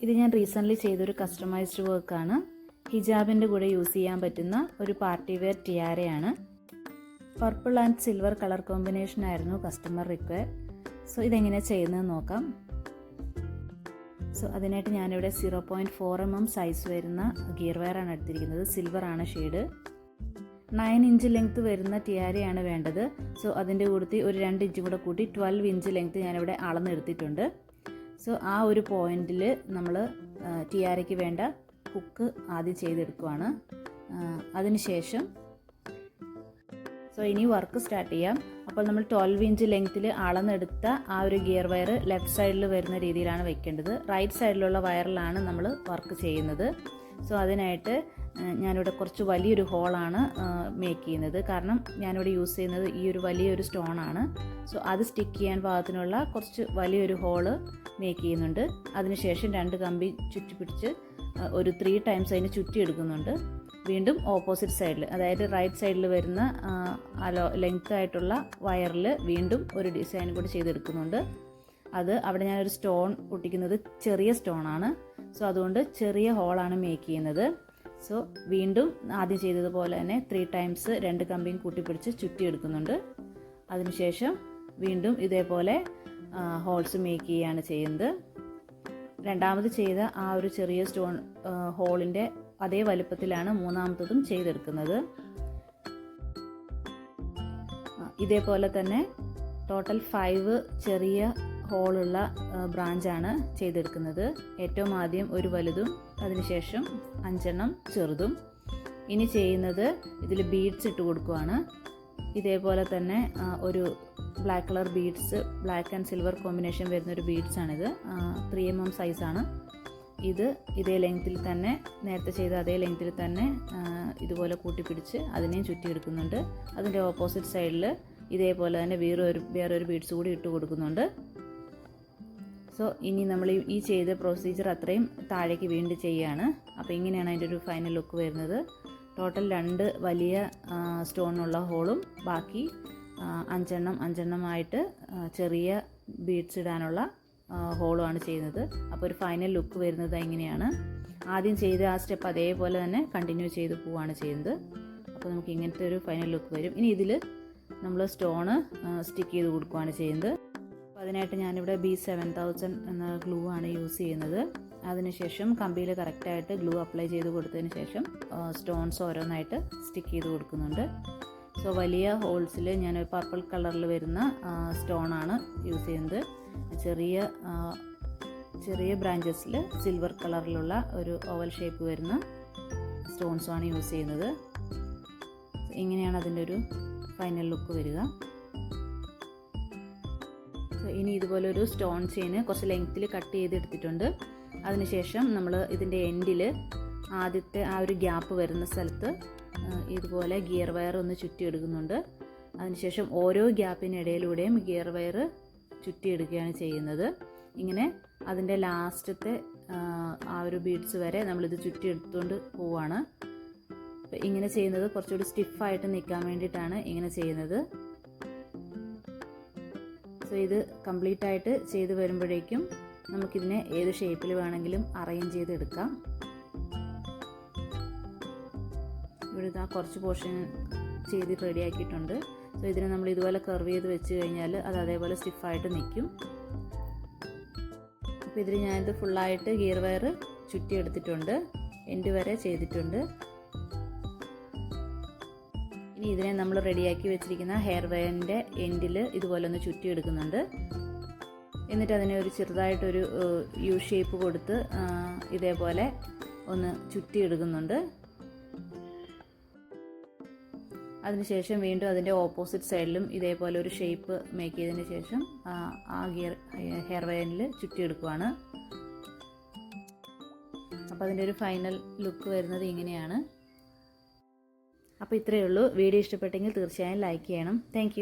ഇത് ഞാൻ റീസെൻ്റ്ലി ചെയ്തൊരു കസ്റ്റമൈസ്ഡ് വർക്കാണ്. ഹിജാബിൻ്റെ കൂടെ യൂസ് ചെയ്യാൻ പറ്റുന്ന ഒരു പാർട്ടി വെയർ ടിയാരയാണ്. Purple and silver colour combination ആയിരുന്നു കസ്റ്റമർ റിക്വയർ. സോ ഇതെങ്ങനെയാണ് ചെയ്യുന്നതെന്ന് നോക്കാം. സോ അതിനായിട്ട് ഞാനിവിടെ 0.4 mm സൈസ് വരുന്ന ഗിയർ വയറാണ് എടുത്തിരിക്കുന്നത്. സിൽവർ ആണ് ഷെയ്ഡ്. 9 ഇഞ്ച് ലെങ്ത്ത് വരുന്ന ടിയാരയാണ് വേണ്ടത്. സോ അതിൻ്റെ കൂട്ടത്തിൽ ഒരു 2 ഇഞ്ചും കൂടെ കൂട്ടി 12 ഇഞ്ച് ലെങ്ത്ത് ഞാനിവിടെ അളന്നെടുത്തിട്ടുണ്ട്. സോ ആ ഒരു പോയിന്റിൽ നമ്മൾ ടിയാരയ്ക്ക് വേണ്ട ഹുക്ക് ആദ്യം ചെയ്തെടുക്കുവാണ്. അതിനുശേഷം ഇനി വർക്ക് സ്റ്റാർട്ട് ചെയ്യാം. അപ്പോൾ നമ്മൾ 12 ഇഞ്ച് ലെങ്ത്തിൽ അളന്നെടുത്ത ആ ഒരു ഗിയർ വയർ ലെഫ്റ്റ് സൈഡിൽ വരുന്ന രീതിയിലാണ് വെക്കേണ്ടത്. റൈറ്റ് സൈഡിലുള്ള വയറിലാണ് നമ്മൾ വർക്ക് ചെയ്യുന്നത്. സോ അതിനായിട്ട് ഞാനിവിടെ കുറച്ച് വലിയൊരു ഹോളാണ് മേക്ക് ചെയ്യുന്നത്. കാരണം ഞാനിവിടെ യൂസ് ചെയ്യുന്നത് ഈ ഒരു വലിയൊരു സ്റ്റോണാണ്. സോ അത് സ്റ്റിക്ക് ചെയ്യാൻ പാകത്തിനുള്ള കുറച്ച് വലിയൊരു ഹോള് മേക്ക് ചെയ്യുന്നുണ്ട്. അതിനുശേഷം 2 കമ്പി ചുറ്റിപ്പിടിച്ച് ഒരു 3 ടൈംസ് അതിന് ചുറ്റിയെടുക്കുന്നുണ്ട്. വീണ്ടും ഓപ്പോസിറ്റ് സൈഡിൽ, അതായത് റൈറ്റ് സൈഡിൽ വരുന്ന ലെങ്ത് ആയിട്ടുള്ള വയറിൽ വീണ്ടും ഒരു ഡിസൈൻ കൂടി ചെയ്തെടുക്കുന്നുണ്ട്. അത് അവിടെ ഞാനൊരു സ്റ്റോൺ ഒട്ടിക്കുന്നത് ചെറിയ സ്റ്റോണാണ്. സോ അതുകൊണ്ട് ചെറിയ ഹോളാണ് മേക്ക് ചെയ്യുന്നത്. സോ വീണ്ടും ആദ്യം ചെയ്തതുപോലെ തന്നെ 3 ടൈംസ് 2 കമ്പിയും കൂട്ടിപ്പിടിച്ച് ചുറ്റിയെടുക്കുന്നുണ്ട്. അതിനുശേഷം വീണ്ടും ഇതേപോലെ ഹോൾസ് മേക്ക് ചെയ്യുകയാണ് ചെയ്യുന്നത്. രണ്ടാമത് ചെയ്ത ആ ഒരു ചെറിയ സ്റ്റോൺ ഹോളിൻ്റെ അതേ വലുപ്പത്തിലാണ് മൂന്നാമത്തതും ചെയ്തെടുക്കുന്നത്. ഇതേപോലെ തന്നെ ടോട്ടൽ 5 ചെറിയ ഹോളുള്ള ബ്രാഞ്ചാണ് ചെയ്തെടുക്കുന്നത്. ഏറ്റവും ആദ്യം ഒരു വലുതും അതിനുശേഷം 5 ചെറുതും. ഇനി ചെയ്യുന്നത് ഇതിൽ ബീഡ്സ് ഇട്ട് കൊടുക്കുകയാണ്. ഇതേപോലെ തന്നെ ഒരു black colour beads, black and silver combination വരുന്നൊരു ബീഡ്സാണിത്. 3 mm സൈസാണ് ഇത്. ഇതേ ലെങ്ത്തിൽ തന്നെ, നേരത്തെ ചെയ്ത അതേ ലെങ്ത്തിൽ തന്നെ ഇതുപോലെ കൂട്ടിപ്പിടിച്ച് അതിനെയും ചുറ്റിയെടുക്കുന്നുണ്ട്. അതിൻ്റെ ഓപ്പോസിറ്റ് സൈഡിൽ ഇതേപോലെ തന്നെ വേറൊരു ബീഡ്സ് കൂടി ഇട്ട് കൊടുക്കുന്നുണ്ട്. സോ ഇനി നമ്മൾ ഈ ചെയ്ത പ്രൊസീജിയർ അത്രയും താഴേക്ക് വീണ്ടും ചെയ്യുകയാണ്. അപ്പോൾ ഇങ്ങനെയാണ് അതിൻ്റെ ഒരു ഫൈനൽ ലുക്ക് വരുന്നത്. ടോട്ടൽ 2 വലിയ സ്റ്റോണുള്ള ഹോളും ബാക്കി 5 ആയിട്ട് ചെറിയ ബീഡ്സ് ഇടാനുള്ള ഹോളുമാണ് ചെയ്യുന്നത്. അപ്പോൾ ഒരു ഫൈനൽ ലുക്ക് വരുന്നത് ഇങ്ങനെയാണ്. ആദ്യം ചെയ്ത ആ സ്റ്റെപ്പ് അതേപോലെ തന്നെ കണ്ടിന്യൂ ചെയ്ത് പോവുകയാണ് ചെയ്യുന്നത്. അപ്പോൾ നമുക്ക് ഇങ്ങനത്തെ ഒരു ഫൈനൽ ലുക്ക് വരും. ഇനി ഇതിൽ നമ്മൾ സ്റ്റോണ് സ്റ്റിക്ക് ചെയ്ത് കൊടുക്കുകയാണ് ചെയ്യുന്നത്. അപ്പോൾ അതിനായിട്ട് ഞാനിവിടെ B7000 എന്ന ഗ്ലൂ ആണ് യൂസ് ചെയ്യുന്നത്. അതിനുശേഷം കമ്പിയിൽ കറക്റ്റായിട്ട് ഗ്ലൂ അപ്ലൈ ചെയ്ത് കൊടുത്തതിന് ശേഷം സ്റ്റോൺസ് ഓരോന്നായിട്ട് സ്റ്റിക്ക് ചെയ്ത് കൊടുക്കുന്നുണ്ട്. സോ വലിയ ഹോൾസിൽ ഞാൻ പർപ്പിൾ കളറിൽ വരുന്ന സ്റ്റോണാണ് യൂസ് ചെയ്യുന്നത്. ചെറിയ ബ്രാഞ്ചസിൽ സിൽവർ കളറിലുള്ള ഒരു ഓവൽ ഷേപ്പ് വരുന്ന സ്റ്റോൺസുമാണ് യൂസ് ചെയ്യുന്നത്. ഇങ്ങനെയാണ് അതിൻ്റെ ഒരു ഫൈനൽ ലുക്ക് വരിക. സോ ഇനി ഇതുപോലെ ഒരു സ്റ്റോൺ ചെയിന് കുറച്ച് ലെങ്ത്തിൽ കട്ട് ചെയ്തെടുത്തിട്ടുണ്ട്. അതിനുശേഷം നമ്മൾ ഇതിൻ്റെ എൻഡിൽ ആദ്യത്തെ ആ ഒരു ഗ്യാപ്പ് വരുന്ന സ്ഥലത്ത് ഇതുപോലെ ഗിയർ വയർ ഒന്ന് ചുറ്റിയെടുക്കുന്നുണ്ട്. അതിനുശേഷം ഓരോ ഗ്യാപ്പിനിടയിലൂടെയും ഗിയർ വയർ ചുറ്റിയെടുക്കുകയാണ് ചെയ്യുന്നത്. ഇങ്ങനെ അതിൻ്റെ ലാസ്റ്റത്തെ ആ ഒരു ബീഡ്സ് വരെ നമ്മളിത് ചുറ്റിയെടുത്തുകൊണ്ട് പോവുകയാണ്. അപ്പോൾ ഇങ്ങനെ ചെയ്യുന്നത് കുറച്ചുകൂടി സ്റ്റിഫായിട്ട് നിൽക്കാൻ വേണ്ടിയിട്ടാണ് ഇങ്ങനെ ചെയ്യുന്നത്. സോ ഇത് കംപ്ലീറ്റ് ആയിട്ട് ചെയ്ത് വരുമ്പോഴേക്കും നമുക്കിതിനെ ഏത് ഷേപ്പിൽ വേണമെങ്കിലും അറേഞ്ച് ചെയ്തെടുക്കാം. ഇവിടെ ഇതാ കുറച്ച് പോർഷൻ ചെയ്ത് റെഡിയാക്കിയിട്ടുണ്ട്. സോ ഇതിനെ നമ്മൾ ഇതുപോലെ കർവ് ചെയ്ത് വെച്ച് കഴിഞ്ഞാൽ അത് അതേപോലെ സ്റ്റിഫായിട്ട് നിൽക്കും. അപ്പോൾ ഇതിൽ ഞാനിത് ഫുള്ളായിട്ട് ഗിയർ വയർ ചുറ്റിയെടുത്തിട്ടുണ്ട്, എൻഡ് വരെ ചെയ്തിട്ടുണ്ട്. ഇനി ഇതിനെ നമ്മൾ റെഡിയാക്കി വെച്ചിരിക്കുന്ന ഹെയർ വയറിൻ്റെ എൻഡിൽ ഇതുപോലെ ഒന്ന് ചുറ്റിയെടുക്കുന്നുണ്ട്. എന്നിട്ട് അതിനെ ഒരു ചെറുതായിട്ടൊരു യു ഷേപ്പ് കൊടുത്ത് ഇതേപോലെ ഒന്ന് ചുറ്റിയെടുക്കുന്നുണ്ട്. അതിനുശേഷം വീണ്ടും അതിൻ്റെ ഓപ്പോസിറ്റ് സൈഡിലും ഇതേപോലെ ഒരു ഷേപ്പ് മേക്ക് ചെയ്തതിന് ശേഷം ആ ഹെയർ വയറിൽ ചുറ്റിയെടുക്കുവാണ്. അപ്പോൾ അതിൻ്റെ ഒരു ഫൈനൽ ലുക്ക് വരുന്നത് ഇങ്ങനെയാണ്. അപ്പോൾ ഇത്രയേ ഉള്ളൂ. വീഡിയോ ഇഷ്ടപ്പെട്ടെങ്കിൽ തീർച്ചയായും ലൈക്ക് ചെയ്യണം. താങ്ക്